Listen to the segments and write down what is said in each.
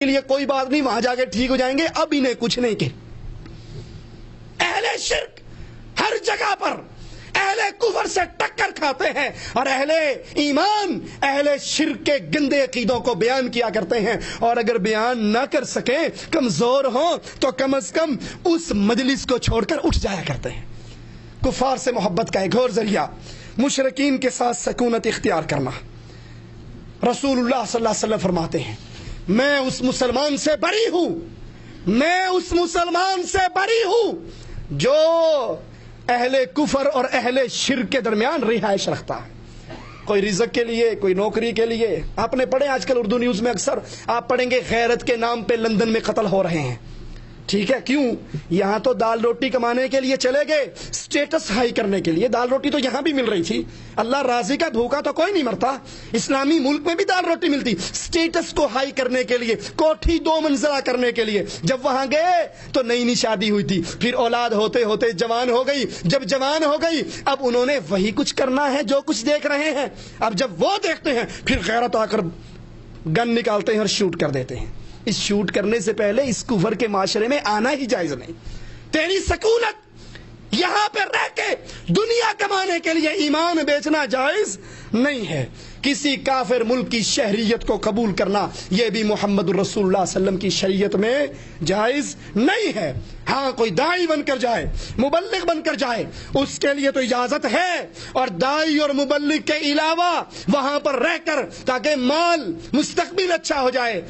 لیے کوئی بات نہیں، وہاں جا کے ٹھیک ہو جائیں گے، اب انہیں کچھ نہیں کہ اہل شرک ہر جگہ پر اہل کفر سے ٹکر کھاتے ہیں، اور اہل ایمان اہل شرک کے گندے عقیدوں کو بیان کیا کرتے ہیں، اور اگر بیان نہ کر سکیں، کمزور ہوں، تو کم از کم اس مجلس کو چھوڑ کر اٹھ جایا کرتے ہیں۔ کفار سے محبت کا ایک اور ذریعہ مشرکین کے ساتھ سکونت اختیار کرنا۔ رسول اللہ صلی اللہ علیہ وسلم فرماتے ہیں، میں اس مسلمان سے بری ہوں، میں اس مسلمان سے بری ہوں جو اہل کفر اور اہل شرک کے درمیان رہائش رکھتا ہے۔ کوئی رزق کے لیے، کوئی نوکری کے لیے، آپ نے پڑھے آج کل اردو نیوز میں اکثر آپ پڑھیں گے غیرت کے نام پہ لندن میں قتل ہو رہے ہیں، ٹھیک ہے، کیوں؟ یہاں تو دال روٹی کمانے کے لیے چلے گئے، سٹیٹس ہائی کرنے کے لیے۔ دال روٹی تو یہاں بھی مل رہی تھی، اللہ راضی کا بھوکا تو کوئی نہیں مرتا، اسلامی ملک میں بھی دال روٹی ملتی، سٹیٹس کو ہائی کرنے کے لیے، کوٹھی 2 منزلہ کرنے کے لیے۔ جب وہاں گئے تو نئی نئی شادی ہوئی تھی، پھر اولاد ہوتے ہوتے جوان ہو گئی، جب جوان ہو گئی اب انہوں نے وہی کچھ کرنا ہے جو کچھ دیکھ رہے ہیں، اب جب وہ دیکھتے ہیں پھر غیرت آ کر گن نکالتے ہیں اور شوٹ کر دیتے ہیں۔ اس شوٹ کرنے سے پہلے اس کفر کے معاشرے میں آنا ہی جائز نہیں۔ تیری سکونت یہاں پہ رہ کے دنیا کمانے کے لیے ایمان بیچنا جائز نہیں ہے۔ کسی کافر ملک کی شہریت کو قبول کرنا یہ بھی محمد رسول اللہ صلی اللہ علیہ وسلم کی شریعت میں جائز نہیں ہے۔ ہاں کوئی داعی بن کر جائے، مبلغ بن کر جائے، اس کے لیے تو اجازت ہے، اور داعی اور مبلغ کے علاوہ وہاں پر رہ کر تاکہ مال مستقبل اچھا ہو جائے،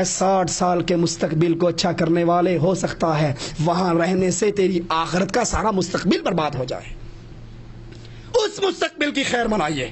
60 سال کے مستقبل کو اچھا کرنے والے ہو سکتا ہے وہاں رہنے سے تیری آخرت کا سارا مستقبل برباد ہو جائے۔ اس مستقبل کی خیر منائیے۔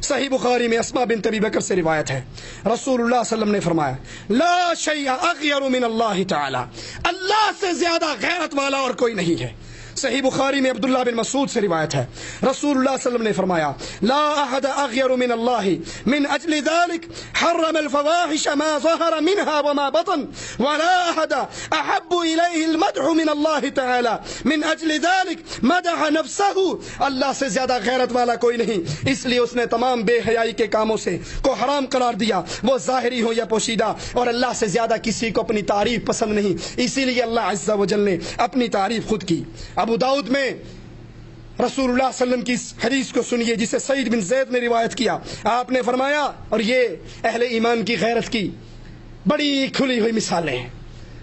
صحیح بخاری میں اسماء بنت ابی بکر سے روایت ہے، رسول اللہ صلی اللہ علیہ وسلم نے فرمایا، لا شیء اغیر من اللہ تعالی، اللہ سے زیادہ غیرت والا اور کوئی نہیں ہے۔ صحیح بخاری میں عبداللہ بن مسعود سے روایت ہے، رسول اللہ صلی اللہ علیہ وسلم نے فرمایا، لا احد اغیر من اللہ من اجل ذلك حرم الفواحش ما ظهر منها وما بطن ولا احد احب الیہ المدح من اللہ تعالی من اجل ذلك مدح نفسه، اللہ سے زیادہ غیرت والا کوئی نہیں، اس لیے اس نے تمام بے حیائی کے کاموں سے کو حرام قرار دیا، وہ ظاہری ہو یا پوشیدہ، اور اللہ سے زیادہ کسی کو اپنی تعریف پسند نہیں، اسی لیے اللہ عز و جل نے اپنی تعریف خود کی۔ ابو داؤد میں رسول اللہ صلی اللہ علیہ وسلم کی اس حدیث کو سنیے جسے سعید بن زید نے روایت کیا، آپ نے فرمایا، اور یہ اہل ایمان کی غیرت کی بڑی کھلی ہوئی مثالیں ہیں،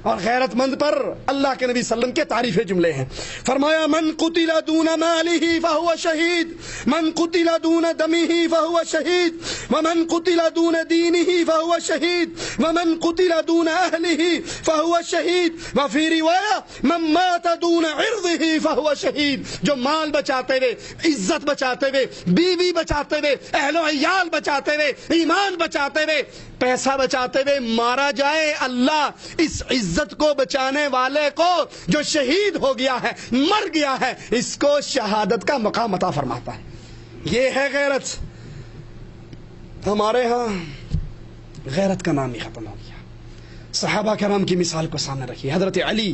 اور غیرت مند پر اللہ کے نبی صلی اللہ علیہ وسلم کے تعریف جملے ہیں۔ فرمایا، من قتل دون ماله فهو شہید، من قتل دون دمه فهو شہید، ومن قتل دون دینه فهو شہید، ومن قتل دون اہله فهو شہید، وفي روایہ من مات دون عرضه فهو شہید، جو مال بچاتے ہوئے، عزت بچاتے ہوئے، بیوی بچاتے ہوئے، اہل و عیال بچاتے ہوئے، ایمان بچاتے ہوئے، پیسہ بچاتے ہوئے مارا جائے، اللہ اس عزت کو بچانے والے کو جو شہید ہو گیا ہے، مر گیا ہے، اس کو شہادت کا مقام عطا فرماتا ہے۔ یہ ہے غیرت۔ ہمارے ہاں غیرت کا نام ہی ختم ہو گیا۔ صحابہ کرام کی مثال کو سامنے رکھیے۔ حضرت علی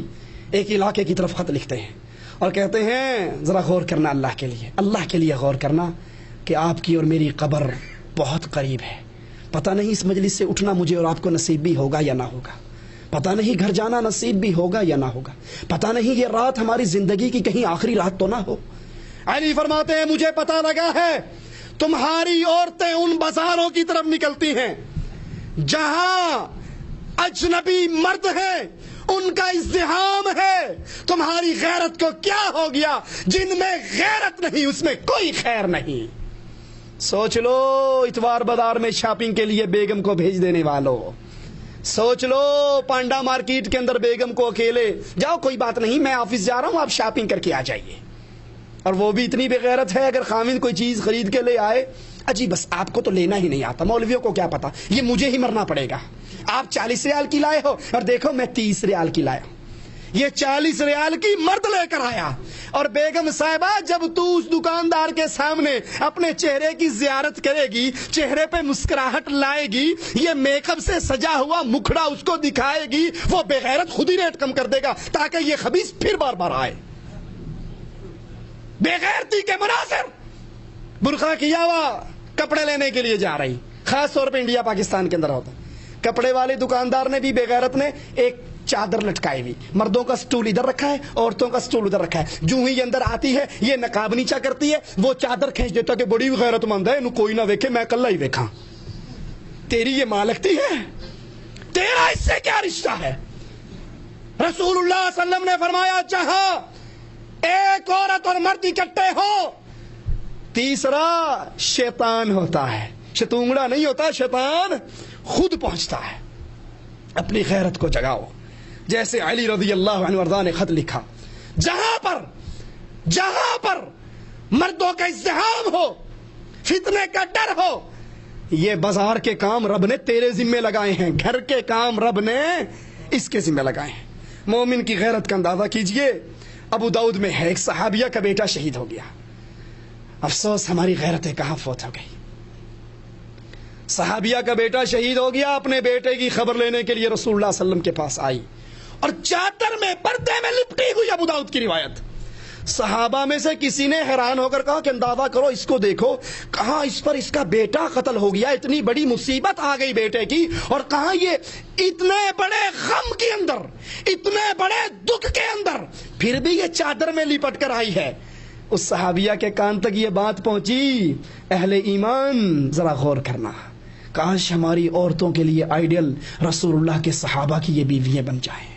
ایک علاقے کی طرف خط لکھتے ہیں اور کہتے ہیں، ذرا غور کرنا اللہ کے لیے غور کرنا کہ آپ کی اور میری قبر بہت قریب ہے، پتہ نہیں اس مجلس سے اٹھنا مجھے اور آپ کو نصیب بھی ہوگا یا نہ ہوگا، پتہ نہیں گھر جانا نصیب بھی ہوگا یا نہ ہوگا، پتہ نہیں یہ رات ہماری زندگی کی کہیں آخری رات تو نہ ہو۔ علی فرماتے ہیں، مجھے پتہ لگا ہے تمہاری عورتیں ان بازاروں کی طرف نکلتی ہیں جہاں اجنبی مرد ہیں، ان کا ازدحام ہے، تمہاری غیرت کو کیا ہو گیا؟ جن میں غیرت نہیں اس میں کوئی خیر نہیں۔ سوچ لو اتوار بازار میں شاپنگ کے لیے بیگم کو بھیج دینے والوں، سوچ لو پانڈا مارکیٹ کے اندر بیگم کو اکیلے، جاؤ کوئی بات نہیں میں آفس جا رہا ہوں، آپ شاپنگ کر کے آ جائیے، اور وہ بھی اتنی بے غیرت ہے اگر خامن کوئی چیز خرید کے لے آئے، اجی بس آپ کو تو لینا ہی نہیں آتا، مولویوں کو کیا پتا، یہ مجھے ہی مرنا پڑے گا، آپ 40 ریال کی لائے ہو اور دیکھو میں 30 ریال کی لایا ہوں، یہ 40 ریال کی مرد لے کر آیا، اور بیگم صاحبہ جب تو اس دکاندار کے سامنے اپنے چہرے کی زیارت کرے گی، چہرے پہ مسکراہٹ لائے گی، یہ میک اپ سے سجا ہوا مکھڑا اس کو دکھائے گی، وہ بے غیرت خود ہی ریٹ کم کر دے گا تاکہ یہ خبیث پھر بار بار آئے۔ بے غیرتی کے مناظر، برقع کیا ہوا کپڑے لینے کے لیے جا رہی، خاص طور پہ انڈیا پاکستان کے اندر ہوتا ہے، کپڑے والے دکاندار نے بھی، بے غیرت نے، ایک چادر لٹکائی ہوئی، مردوں کا سٹول ادھر رکھا ہے، عورتوں کا سٹول ادھر رکھا ہے، جو ہی یہ اندر آتی ہے یہ نقاب نیچا کرتی ہے، وہ چادر کھینچ دیتا کہ بڑی غیرت مند ہے، انہوں کوئی نہ ویکھے، میں کلہ ہی ویکھاں۔ تیری یہ ماں لگتی ہے؟ تیرا اس سے کیا رشتہ ہے؟ رسول اللہ صلی اللہ علیہ وسلم نے فرمایا جہاں ایک عورت اور مرد اکٹھے ہو، تیسرا شیطان ہوتا ہے، شتونگڑا نہیں ہوتا، شیطان خود پہنچتا ہے۔ اپنی غیرت کو جگاؤ، جیسے علی رضی اللہ عنہ وارضاہ نے خط لکھا، جہاں پر مردوں کا ازدحام ہو، فتنے کا ڈر ہو، یہ بازار کے کام رب نے تیرے ذمہ لگائے ہیں، گھر کے کام رب نے اس کے ذمہ لگائے ہیں۔ مومن کی غیرت کا اندازہ کیجئے۔ ابو داؤد میں ہے، ایک صحابیہ کا بیٹا شہید ہو گیا، افسوس ہماری غیرتیں کہاں فوت ہو گئی۔ صحابیہ کا بیٹا شہید ہو گیا، اپنے بیٹے کی خبر لینے کے لیے رسول اللہ صلی اللہ علیہ وسلم کے پاس آئی اور چادر میں، پردے میں لپٹی ہوئی، ابو داؤد کی روایت۔ صحابہ میں سے کسی نے حیران ہو کر کہا کہ اندازہ کرو، اس کو دیکھو، کہاں اس پر اس کا بیٹا قتل ہو گیا، اتنی بڑی مصیبت آ گئی بیٹے کی، اور کہاں یہ اتنے بڑے غم کے اندر، اتنے بڑے دکھ کے اندر، پھر بھی یہ چادر میں لپٹ کر آئی ہے۔ اس صحابیہ کے کان تک یہ بات پہنچی، اہل ایمان ذرا غور کرنا، کاش ہماری عورتوں کے لیے آئیڈیل رسول اللہ کے صحابہ کی یہ بیویاں بن جائیں۔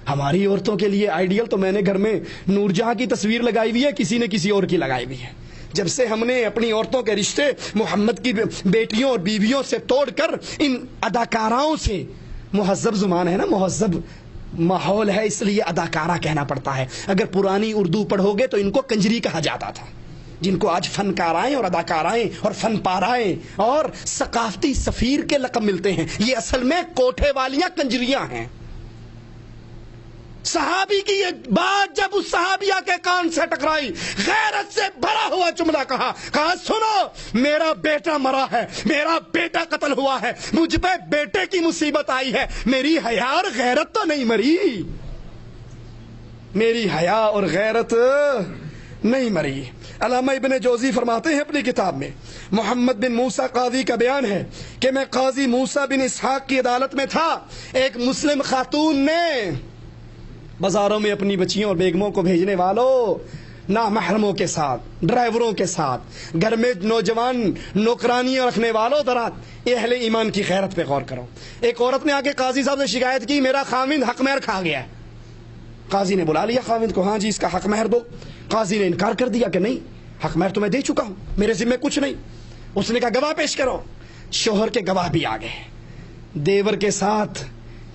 ہماری عورتوں کے لیے آئیڈیل تو میں نے گھر میں نور جہاں کی تصویر لگائی ہوئی ہے، کسی نے کسی اور کی لگائی ہوئی ہے۔ جب سے ہم نے اپنی عورتوں کے رشتے محمد کی بیٹیوں اور بیویوں سے توڑ کر ان اداکاراؤں سے، مہذب زبان ہے نا، مہذب ماحول ہے، اس لیے اداکارہ کہنا پڑتا ہے۔ اگر پرانی اردو پڑھو گے تو ان کو کنجری کہا جاتا تھا، جن کو آج فنکارائیں اور اداکارائیں اور فن پارائیں اور ثقافتی سفیر کے لقب ملتے ہیں، یہ اصل میں کوٹھے والیاں کنجریاں ہیں۔ صحابی کی یہ بات جب اس صحابیہ کے کان سے ٹکرائی، غیرت سے بھرا ہوا جملہ کہا سنو، میرا بیٹا مرا ہے، میرا بیٹا قتل ہوا ہے، مجھ پہ بیٹے کی مصیبت آئی ہے، میری حیا اور غیرت تو نہیں مری، میری حیا اور غیرت نہیں مری۔ علامہ ابن جوزی فرماتے ہیں اپنی کتاب میں، محمد بن موسیٰ قاضی کا بیان ہے کہ میں قاضی موسیٰ بن اسحاق کی عدالت میں تھا، ایک مسلم خاتون نے بازاروں میں اپنی بچیوں اور بیگموں کو بھیجنے والوں، نامحرموں کے ساتھ، ڈرائیوروں کے ساتھ، گھر میں نوجوان نوکرانیاں رکھنے والوں، درات اہل ایمان کی غیرت پہ غور کرو۔ ایک عورت نے آ کے قاضی صاحب سے شکایت کی، میرا خاوند حق مہر کھا گیا ہے۔ قاضی نے بلا لیا خاوند کو، ہاں جی اس کا حق مہر دو۔ قاضی نے انکار کر دیا کہ نہیں، حق مہر تو میں دے چکا ہوں، میرے ذمہ کچھ نہیں۔ اس نے کہا گواہ پیش کرو۔ شوہر کے گواہ بھی آ گئے، دیور کے ساتھ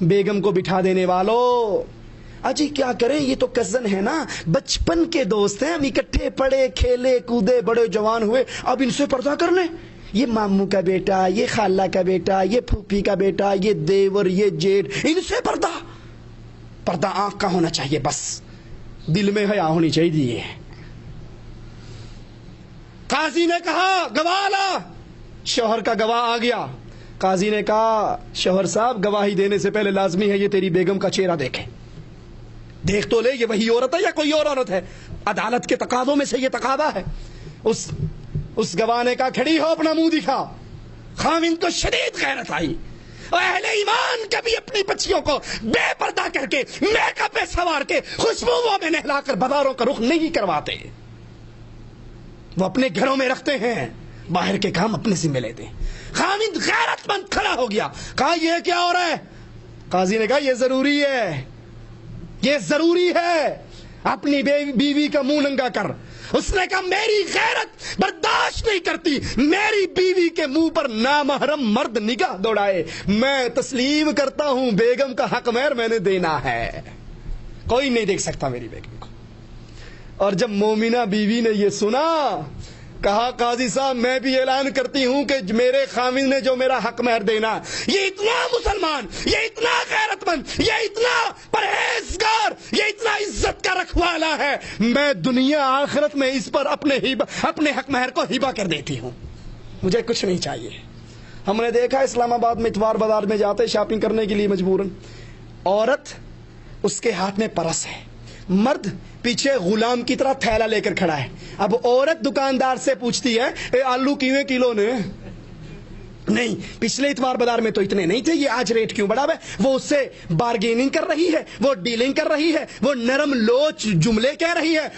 بیگم کو بٹھا دینے والوں، اجی کیا کریں، یہ تو کزن ہے نا، بچپن کے دوست ہیں، ہم اکٹھے پڑھے کھیلے کودے بڑے جوان ہوئے، اب ان سے پردہ کر لیں، یہ ماموں کا بیٹا، یہ خالہ کا بیٹا، یہ پھوپھی کا بیٹا، یہ دیور، یہ جیٹھ، ان سے پردہ آنکھ کا ہونا چاہیے، بس دل میں حیا ہونی چاہیے۔ قاضی نے کہا گواہ لا، شوہر کا گواہ آ گیا۔ قاضی نے کہا شوہر صاحب گواہی دینے سے پہلے لازمی ہے یہ تیری بیگم کا چہرہ دیکھیں، دیکھ تو لے یہ وہی عورت ہے یا کوئی اور عورت ہے، عدالت کے تقاضوں میں سے یہ تقاضا ہے۔ اس گواہ نے کہا کھڑی ہو، اپنا منہ دکھا۔ خاوند کو شدید غیرت آئی، اور اہل ایمان کبھی اپنی بچیوں کو بے پردہ کر کے، میک اپ پہ سوار کے، خوشبوؤں میں نہلا کر بازاروں کا رخ نہیں کرواتے، وہ اپنے گھروں میں رکھتے ہیں، باہر کے کام اپنے ذمہ لیتے ہیں۔ خاوند غیرت مند کھڑا ہو گیا، کہا یہ کیا ہو رہا ہے؟ قاضی نے کہا یہ ضروری ہے، یہ ضروری ہے، اپنی بیوی کا منہ ننگا کر۔ اس نے کہا میری غیرت برداشت نہیں کرتی میری بیوی کے منہ پر نامحرم مرد نگاہ دوڑائے، میں تسلیم کرتا ہوں بیگم کا حق مہر میں نے دینا ہے، کوئی نہیں دیکھ سکتا میری بیگم کو۔ اور جب مومنہ بیوی نے یہ سنا، کہا قاضی صاحب میں بھی اعلان کرتی ہوں کہ میرے خاوند نے جو میرا حق مہر دینا، یہ اتنا مسلمان، یہ اتنا غیرت مند، یہ اتنا پرہیزگار، یہ اتنا عزت کا رکھوالا ہے، میں دنیا آخرت میں اس پر اپنے حق مہر کو ہبہ کر دیتی ہوں، مجھے کچھ نہیں چاہیے۔ ہم نے دیکھا اسلام آباد میں اتوار بازار میں جاتے شاپنگ کرنے کے لیے مجبوراً، عورت اس کے ہاتھ میں پرس ہے، مرد پیچھے غلام کی طرح تھیلا لے کر کھڑا ہے۔ اب عورت دکاندار سے پوچھتی ہے اے آلو کیویں کلو نے، نہیں پچھلے اتوار بازار میں تو اتنے نہیں تھے, یہ آج ریٹ کیوں بڑھا ہے؟ وہ اس سے بارگیننگ کر رہی ہے, وہ ڈیلنگ کر رہی ہے, وہ نرم لوچ جملے کہہ رہی ہے.